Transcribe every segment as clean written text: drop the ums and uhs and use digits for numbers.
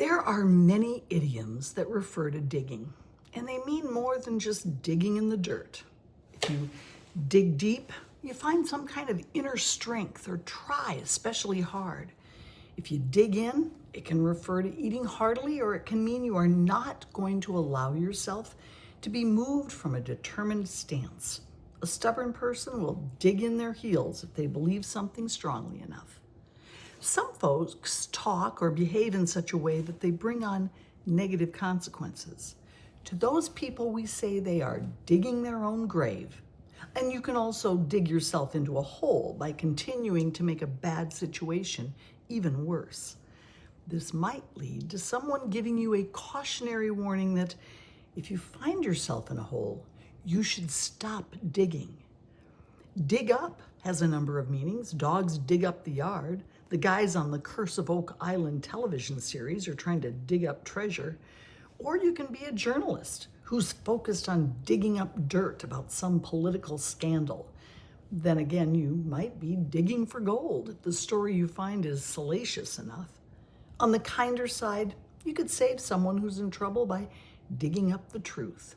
There are many idioms that refer to digging, and they mean more than just digging in the dirt. If you dig deep, you find some kind of inner strength or try especially hard. If you dig in, it can refer to eating heartily, or it can mean you are not going to allow yourself to be moved from a determined stance. A stubborn person will dig in their heels if they believe something strongly enough. Some folks talk or behave in such a way that they bring on negative consequences. To those people, we say they are digging their own grave. And you can also dig yourself into a hole by continuing to make a bad situation even worse. This might lead to someone giving you a cautionary warning that if you find yourself in a hole, you should stop digging. Dig up has a number of meanings. Dogs dig up the yard. The guys on the Curse of Oak Island television series are trying to dig up treasure. Or you can be a journalist who's focused on digging up dirt about some political scandal. Then again, you might be digging for gold if the story you find is salacious enough. On the kinder side, you could save someone who's in trouble by digging up the truth.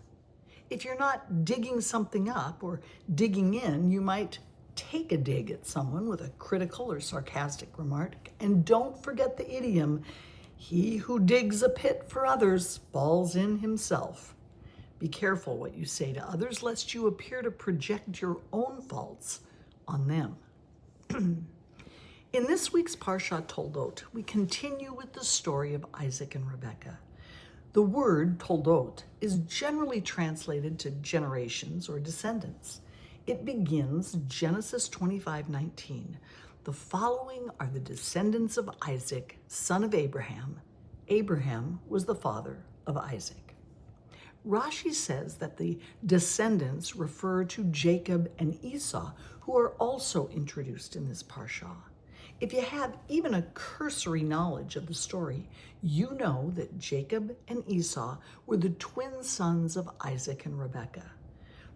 If you're not digging something up or digging in, you might take a dig at someone with a critical or sarcastic remark. And don't forget the idiom, he who digs a pit for others falls in himself. Be careful what you say to others, lest you appear to project your own faults on them. In this week's Parshat Toldot, we continue with the story of Isaac and Rebekah. The word Toldot is generally translated to generations or descendants. It begins Genesis 25:19. The following are the descendants of Isaac, son of Abraham. Abraham was the father of Isaac. Rashi says that the descendants refer to Jacob and Esau, who are also introduced in this parsha. If you have even a cursory knowledge of the story, you know that Jacob and Esau were the twin sons of Isaac and Rebekah.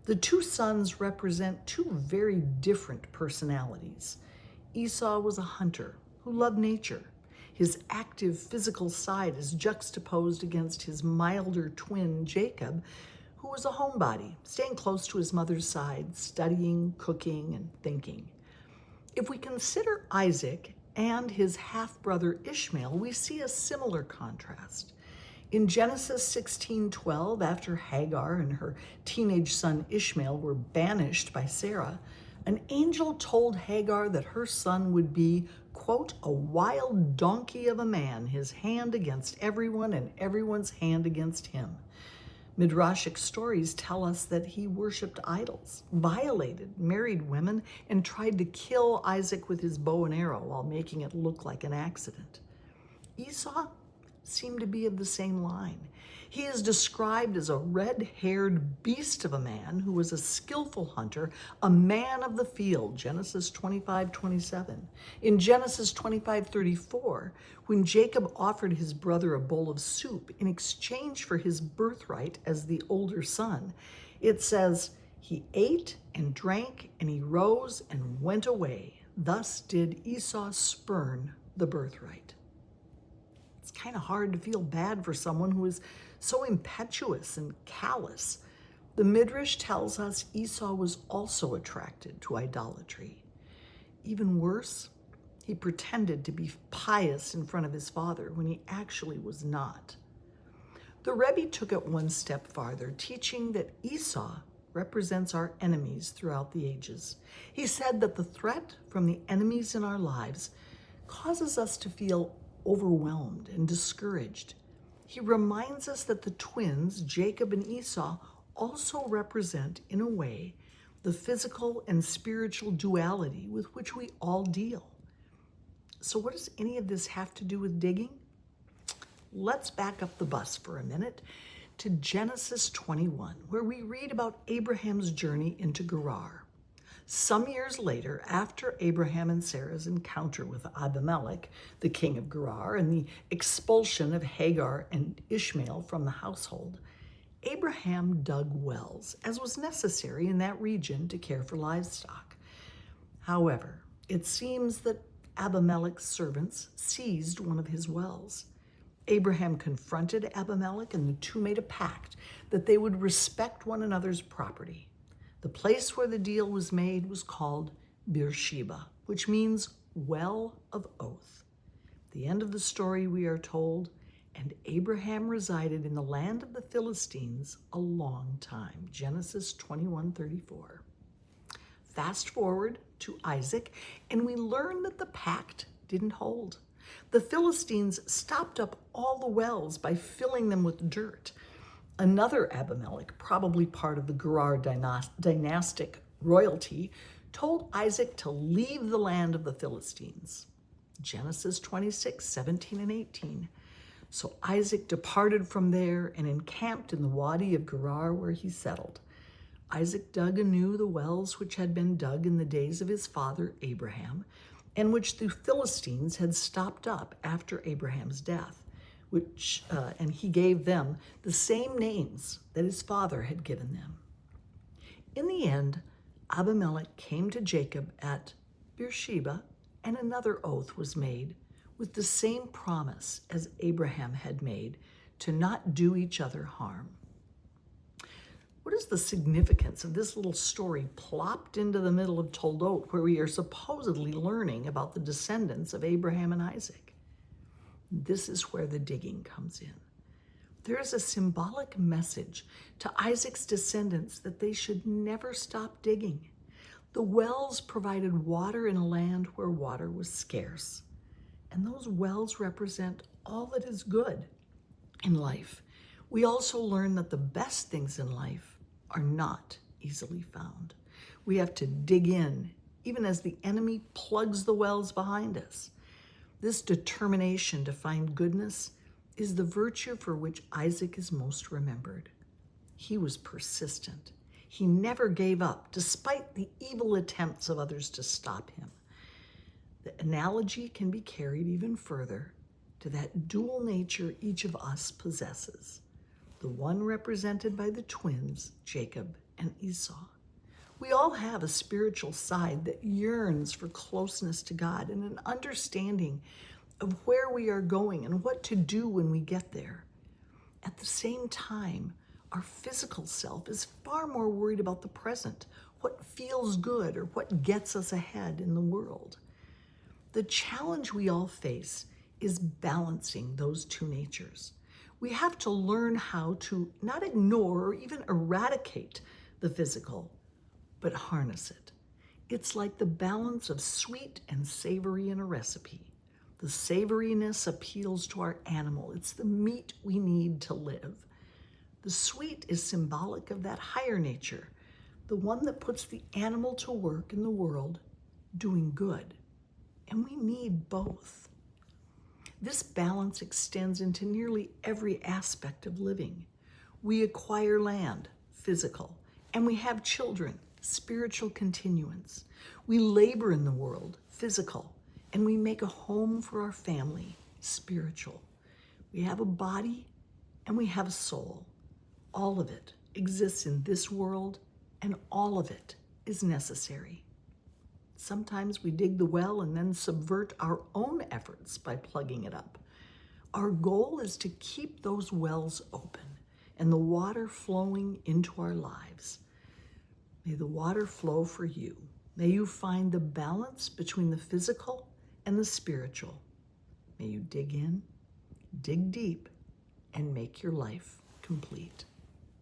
The two sons represent two very different personalities. Esau was a hunter who loved nature. His active physical side is juxtaposed against his milder twin, Jacob, who was a homebody, staying close to his mother's side, studying, cooking, and thinking. If we consider Isaac and his half-brother Ishmael, we see a similar contrast. In Genesis 16:12, after Hagar and her teenage son Ishmael were banished by Sarah, an angel told Hagar that her son would be, quote, a wild donkey of a man, his hand against everyone and everyone's hand against him. Midrashic stories tell us that he worshipped idols, violated married women, and tried to kill Isaac with his bow and arrow while making it look like an accident. Esau seemed to be of the same line. He is described as a red-haired beast of a man who was a skillful hunter, a man of the field, Genesis 25:27. In Genesis 25:34, when Jacob offered his brother a bowl of soup in exchange for his birthright as the older son, it says, he ate and drank, and he rose and went away. Thus did Esau spurn the birthright. It's kind of hard to feel bad for someone who is so impetuous and callous. The Midrash tells us Esau was also attracted to idolatry. Even worse, he pretended to be pious in front of his father when he actually was not. The Rebbe took it one step farther, teaching that Esau represents our enemies throughout the ages. He said that the threat from the enemies in our lives causes us to feel overwhelmed and discouraged. He reminds us that the twins, Jacob and Esau, also represent, in a way, the physical and spiritual duality with which we all deal. So what does any of this have to do with digging? Let's back up the bus for a minute to Genesis 21, where we read about Abraham's journey into Gerar. Some years later, after Abraham and Sarah's encounter with Abimelech, the king of Gerar, and the expulsion of Hagar and Ishmael from the household, Abraham dug wells, as was necessary in that region to care for livestock. However, it seems that Abimelech's servants seized one of his wells. Abraham confronted Abimelech, and the two made a pact that they would respect one another's property. The place where the deal was made was called Beersheba, which means well of oath. At the end of the story, we are told, and Abraham resided in the land of the Philistines a long time. Genesis 21:34. Fast forward to Isaac, and we learn that the pact didn't hold. The Philistines stopped up all the wells by filling them with dirt. Another Abimelech, probably part of the Gerar dynastic royalty, told Isaac to leave the land of the Philistines. Genesis 26:17 and 18. So Isaac departed from there and encamped in the Wadi of Gerar, where he settled. Isaac dug anew the wells which had been dug in the days of his father Abraham, and which the Philistines had stopped up after Abraham's death, and he gave them the same names that his father had given them. In the end, Abimelech came to Jacob at Beersheba, and another oath was made with the same promise as Abraham had made, to not do each other harm. What is the significance of this little story plopped into the middle of Toldot, where we are supposedly learning about the descendants of Abraham and Isaac? This is where the digging comes in. There is a symbolic message to Isaac's descendants that they should never stop digging. The wells provided water in a land where water was scarce. And those wells represent all that is good in life. We also learn that the best things in life are not easily found. We have to dig in, even as the enemy plugs the wells behind us. This determination to find goodness is the virtue for which Isaac is most remembered. He was persistent. He never gave up, despite the evil attempts of others to stop him. The analogy can be carried even further to that dual nature each of us possesses, the one represented by the twins, Jacob and Esau. We all have a spiritual side that yearns for closeness to God and an understanding of where we are going and what to do when we get there. At the same time, our physical self is far more worried about the present, what feels good or what gets us ahead in the world. The challenge we all face is balancing those two natures. We have to learn how to not ignore or even eradicate the physical, but harness it. It's like the balance of sweet and savory in a recipe. The savoriness appeals to our animal. It's the meat we need to live. The sweet is symbolic of that higher nature, the one that puts the animal to work in the world, doing good. And we need both. This balance extends into nearly every aspect of living. We acquire land, physical, and we have children, spiritual continuance. We labor in the world, physical, and we make a home for our family, spiritual. We have a body and we have a soul. All of it exists in this world, and all of it is necessary. Sometimes we dig the well and then subvert our own efforts by plugging it up. Our goal is to keep those wells open and the water flowing into our lives. May the water flow for you. May you find the balance between the physical and the spiritual. May you dig in, dig deep, and make your life complete.